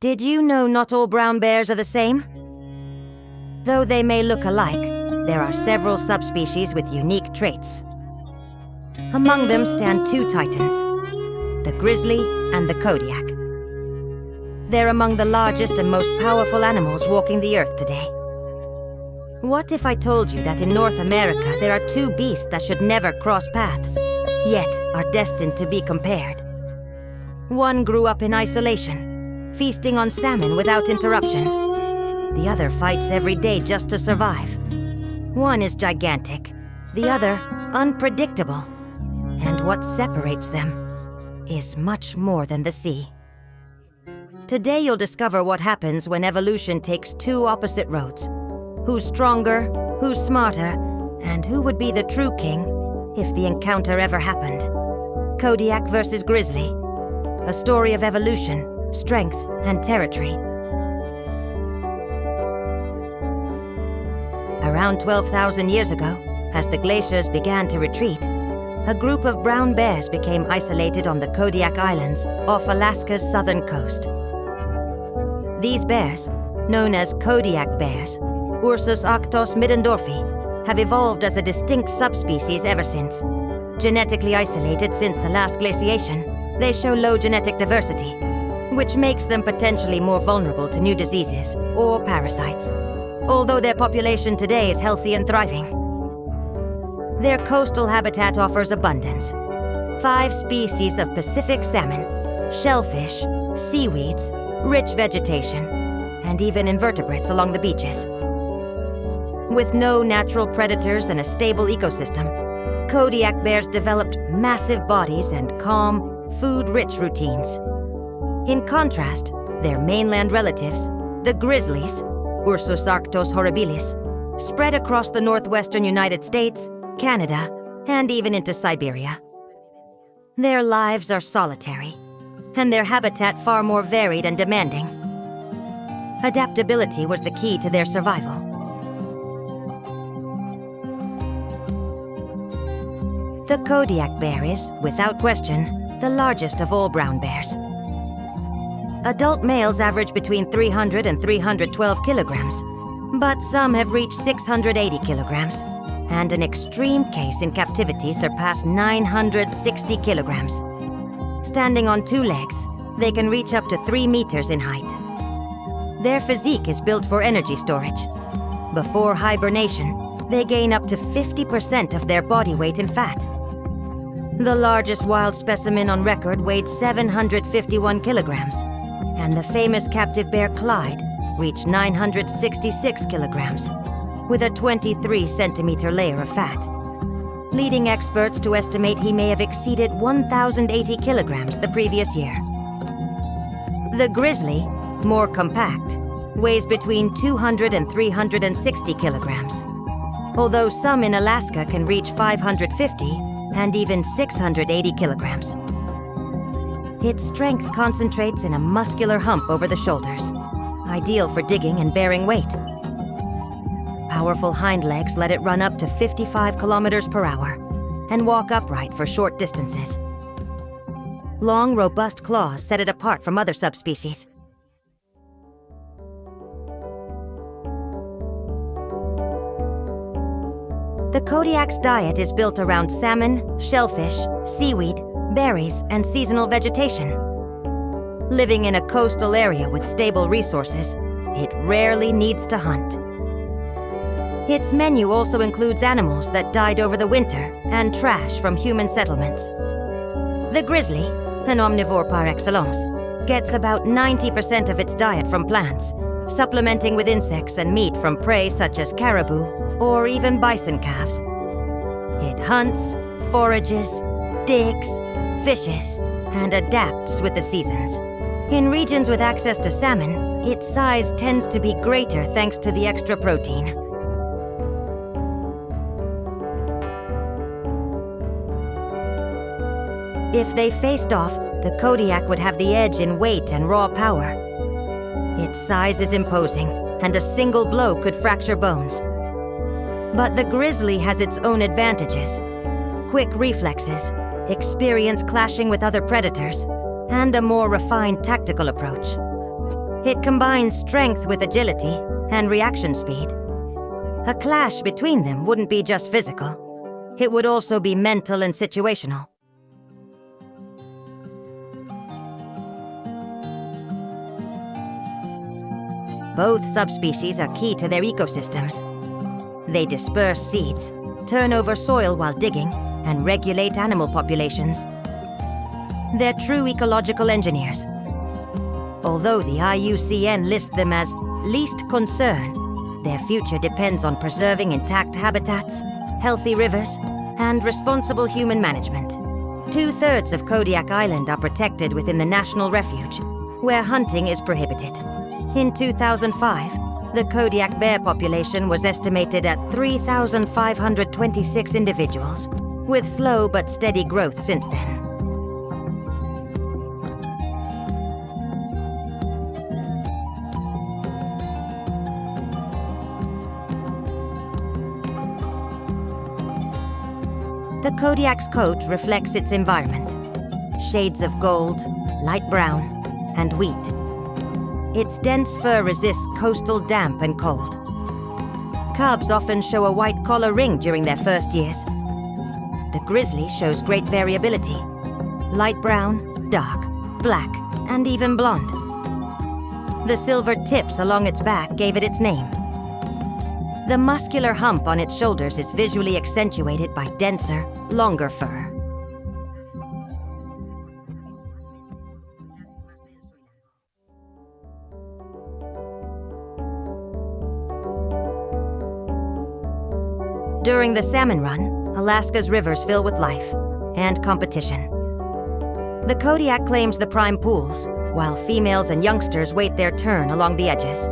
Did you know not all brown bears are the same? Though they may look alike, there are several subspecies with unique traits. Among them stand two titans, the Grizzly and the Kodiak. They're among the largest and most powerful animals walking the earth today. What if I told you that in North America there are two beasts that should never cross paths, yet are destined to be compared? One grew up in isolation, feasting on salmon without interruption. The other fights every day just to survive. One is gigantic, the other unpredictable. And what separates them is much more than the sea. Today you'll discover what happens when evolution takes two opposite roads. Who's stronger, who's smarter, and who would be the true king if the encounter ever happened. Kodiak versus Grizzly. A story of evolution, strength, and territory. Around 12,000 years ago, as the glaciers began to retreat, a group of brown bears became isolated on the Kodiak Islands off Alaska's southern coast. These bears, known as Kodiak bears, Ursus arctos middendorfi, have evolved as a distinct subspecies ever since. Genetically isolated since the last glaciation, they show low genetic diversity, which makes them potentially more vulnerable to new diseases or parasites, although their population today is healthy and thriving. Their coastal habitat offers abundance. 5 species of Pacific salmon, shellfish, seaweeds, rich vegetation, and even invertebrates along the beaches. With no natural predators and a stable ecosystem, Kodiak bears developed massive bodies and calm, food-rich routines. In contrast, their mainland relatives, the grizzlies, Ursus arctos horribilis, spread across the northwestern United States, Canada, and even into Siberia. Their lives are solitary, and their habitat far more varied and demanding. Adaptability was the key to their survival. The Kodiak bear is, without question, the largest of all brown bears. Adult males average between 300 and 312 kilograms, but some have reached 680 kilograms, and an extreme case in captivity surpassed 960 kilograms. Standing on 2 legs, they can reach up to 3 meters in height. Their physique is built for energy storage. Before hibernation, they gain up to 50% of their body weight in fat. The largest wild specimen on record weighed 751 kilograms, and the famous captive bear Clyde reached 966 kilograms, with a 23-centimeter layer of fat, leading experts to estimate he may have exceeded 1,080 kilograms the previous year. The grizzly, more compact, weighs between 200 and 360 kilograms, although some in Alaska can reach 550 and even 680 kilograms. Its strength concentrates in a muscular hump over the shoulders, ideal for digging and bearing weight. Powerful hind legs let it run up to 55 kilometers per hour and walk upright for short distances. Long, robust claws set it apart from other subspecies. The Kodiak's diet is built around salmon, shellfish, seaweed, berries, and seasonal vegetation. Living in a coastal area with stable resources, it rarely needs to hunt. Its menu also includes animals that died over the winter and trash from human settlements. The grizzly, an omnivore par excellence, gets about 90% of its diet from plants, supplementing with insects and meat from prey such as caribou or even bison calves. It hunts, forages, digs, fishes, and adapts with the seasons. In regions with access to salmon, its size tends to be greater thanks to the extra protein. If they faced off, the Kodiak would have the edge in weight and raw power. Its size is imposing, and a single blow could fracture bones. But the grizzly has its own advantages: quick reflexes, experience clashing with other predators, and a more refined tactical approach. It combines strength with agility and reaction speed. A clash between them wouldn't be just physical. It would also be mental and situational. Both subspecies are key to their ecosystems. They disperse seeds, turn over soil while digging, and regulate animal populations. They're true ecological engineers. Although the IUCN lists them as least concern, their future depends on preserving intact habitats, healthy rivers, and responsible human management. 2/3 of Kodiak Island are protected within the National Refuge, where hunting is prohibited. In 2005, the Kodiak bear population was estimated at 3,526 individuals, with slow but steady growth since then. The Kodiak's coat reflects its environment. Shades of gold, light brown, and wheat. Its dense fur resists coastal damp and cold. Cubs often show a white collar ring during their first years. The grizzly shows great variability. Light brown, dark, black, and even blonde. The silver tips along its back gave it its name. The muscular hump on its shoulders is visually accentuated by denser, longer fur. During the salmon run, Alaska's rivers fill with life and competition. The Kodiak claims the prime pools, while females and youngsters wait their turn along the edges.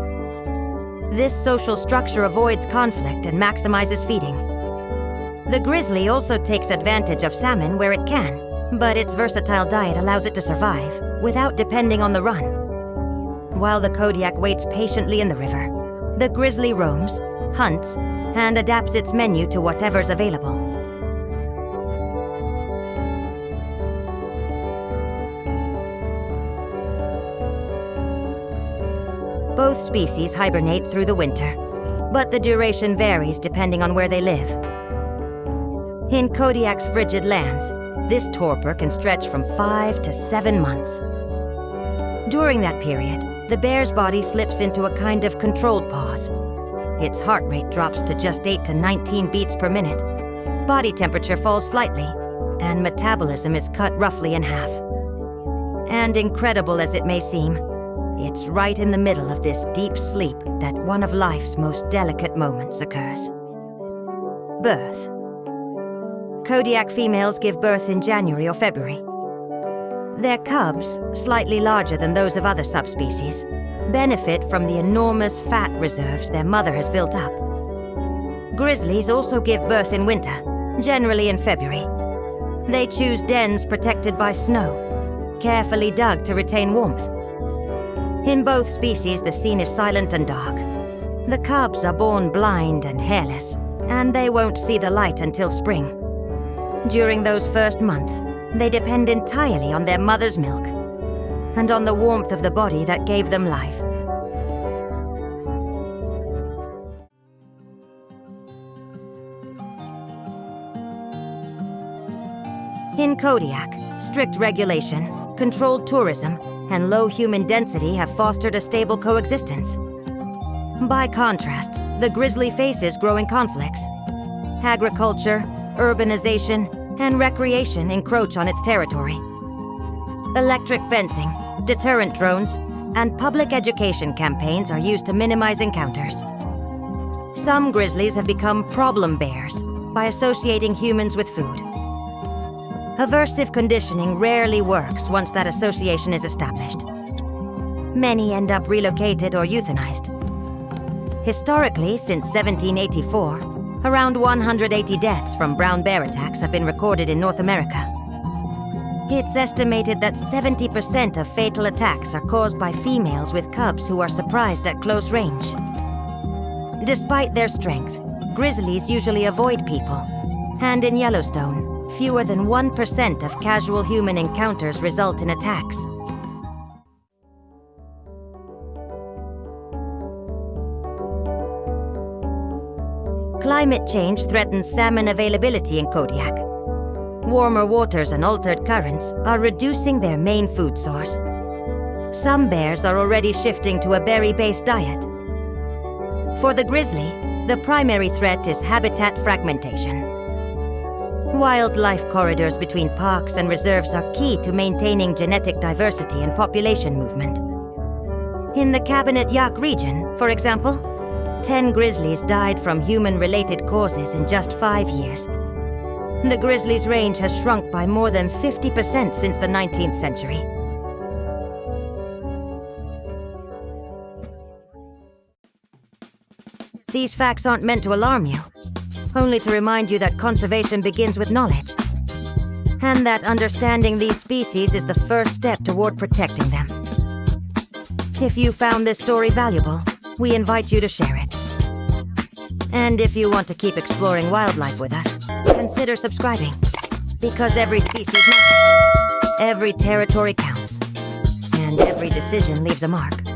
This social structure avoids conflict and maximizes feeding. The grizzly also takes advantage of salmon where it can, but its versatile diet allows it to survive without depending on the run. While the Kodiak waits patiently in the river, the grizzly roams, hunts, and adapts its menu to whatever's available. Both species hibernate through the winter, but the duration varies depending on where they live. In Kodiak's frigid lands, this torpor can stretch from 5 to 7 months. During that period, the bear's body slips into a kind of controlled pause. Its heart rate drops to just 8 to 19 beats per minute. Body temperature falls slightly, and metabolism is cut roughly in half. And incredible as it may seem, it's right in the middle of this deep sleep that one of life's most delicate moments occurs. Birth. Kodiak females give birth in January or February. Their cubs, slightly larger than those of other subspecies, benefit from the enormous fat reserves their mother has built up. Grizzlies also give birth in winter, generally in February. They choose dens protected by snow, carefully dug to retain warmth. In both species, the scene is silent and dark. The cubs are born blind and hairless, and they won't see the light until spring. During those first months, they depend entirely on their mother's milk and on the warmth of the body that gave them life. In Kodiak, strict regulation, controlled tourism, and low human density have fostered a stable coexistence. By contrast, the grizzly faces growing conflicts. Agriculture, urbanization, and recreation encroach on its territory. Electric fencing, deterrent drones, and public education campaigns are used to minimize encounters. Some grizzlies have become problem bears by associating humans with food. Aversive conditioning rarely works once that association is established. Many end up relocated or euthanized. Historically, since 1784, around 180 deaths from brown bear attacks have been recorded in North America. It's estimated that 70% of fatal attacks are caused by females with cubs who are surprised at close range. Despite their strength, grizzlies usually avoid people, and in Yellowstone, fewer than 1% of casual human encounters result in attacks. Climate change threatens salmon availability in Kodiak. Warmer waters and altered currents are reducing their main food source. Some bears are already shifting to a berry-based diet. For the grizzly, the primary threat is habitat fragmentation. Wildlife corridors between parks and reserves are key to maintaining genetic diversity and population movement. In the Cabinet Yaak region, for example, 10 grizzlies died from human-related causes in just 5 years. The grizzly's range has shrunk by more than 50% since the 19th century. These facts aren't meant to alarm you, only to remind you that conservation begins with knowledge, and that understanding these species is the first step toward protecting them. If you found this story valuable, we invite you to share it. And if you want to keep exploring wildlife with us, consider subscribing, because every species matters, every territory counts, and every decision leaves a mark.